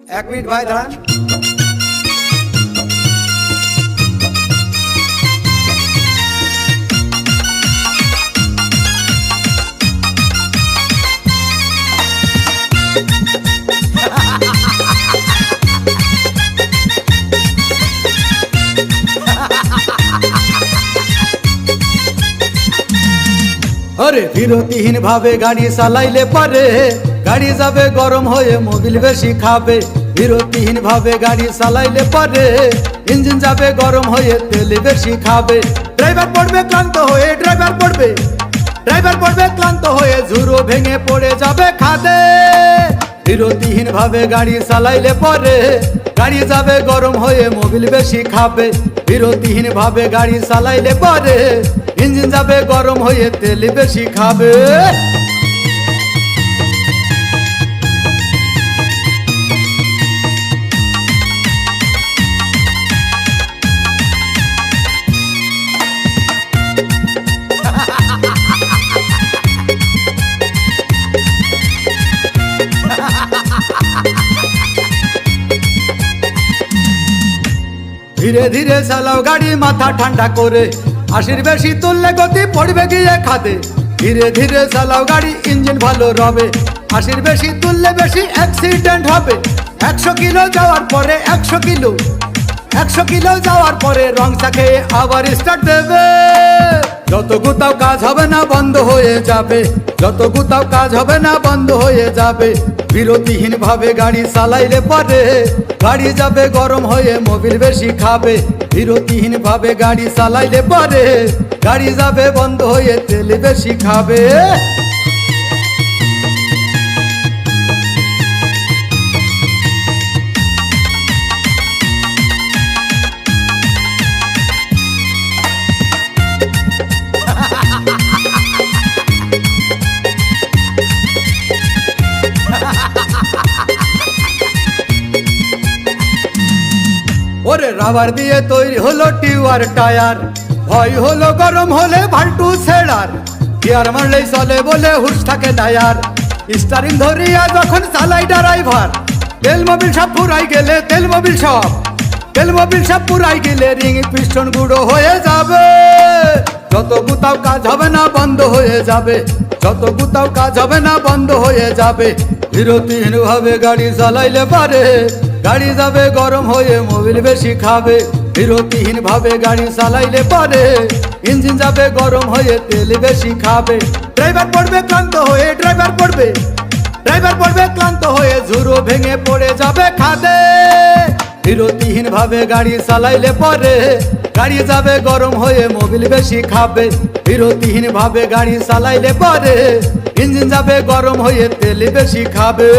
এক মিনিট ভাই দাঁড়ান। अरे বিরতিহীন ভাবে গাড়ি চালাইলে পারে গাড়ি যাবে গরম হয়ে মোবিল বেশি খাবে। বিরতিহীন ভাবে গাড়ি চালাইলে পারে ইঞ্জিন যাবে গরম হয়ে তেল বেশি খাবে। ড্রাইভার পড়বে ক্লান্ত হয়ে ড্রাইভার পড়বে ক্লান্ত হয়ে ঝুরো ভেঙে পড়ে যাবে খাদে। বিরতিহীন ভাবে গাড়ি চালাইলে পারে গাড়ি যাবে গরম হয়ে মোবিল বেশি খাবে। বিরতিহীন ভাবে গাড়ি চালাইলে পারে ইঞ্জিন যাবে গরম হয়ে তেল বেশি খাবে। ধীরে ধীরে চালাও গাড়ি মাথা ঠান্ডা করে, 80 বেশি তুললে গতি পড়বে গিয়ে খাদে। ধীরে ধীরে চালাও গাড়ি ইঞ্জিন ভালো রবে, 80 বেশি তুললে বেশি অ্যাক্সিডেন্ট হবে। 100 কিলো যাওয়ার পরে 100 কিলো যাওয়ার পরে রং চাকে আবার স্টার্ট দেবে। যত গুতাও কাজ হবে না বন্ধ হয়ে যাবে, যত গুতাও কাজ হবে না বন্ধ হয়ে যাবে। বিরতিহীন ভাবে গাড়ি চালাইলে পারে গাড়ি যাবে গরম হয়ে মোবিল বেশি খাবে। বিরতিহীন ভাবে গাড়ি চালাইলে পারে গাড়ি যাবে বন্ধ হয়ে তেল বেশি খাবে। ওরে রাবার দিয়ে তৈরি হলো টিউয়ার টায়ার, ভয় হলো গরম হলে ভাল্টু ছেড়ার। গিয়ার মারলেই চলে বলে হুশ থাকে না আর, স্টারিং ধরিয়া যখন চালাই ড্রাইভার। তেল মোবিল সব পুরাই গেলে রিং পিস্টন গুঁড়ো হয়ে যাবে। যত গুতাও কাজ হবে না বন্ধ হয়ে যাবে, যত গুতাও কাজ হবে না বন্ধ হয়ে যাবে। বিরতিহীন ভাবে গাড়ি চালাইলে পারে গাড়ি যাবে গরম হয়ে মোবিল বেশি খাবে। বিরতিহীন ভাবে গাড়ি চালাইলে পারে ইঞ্জিন যাবে গরম হয়ে তেল বেশি খাবে। ড্রাইভার পড়বে ক্লান্ত হয়ে ঝুরো ভেঙে পড়ে যাবে খাদে। বিরতিহীন ভাবে গাড়ি চালাইলে পারে গাড়ি যাবে গরম হয়ে মোবিল বেশি খাবে। বিরতিহীন ভাবে গাড়ি চালাইলে পারে ইঞ্জিন যাবে গরম হয়ে তেল বেশি খাবে।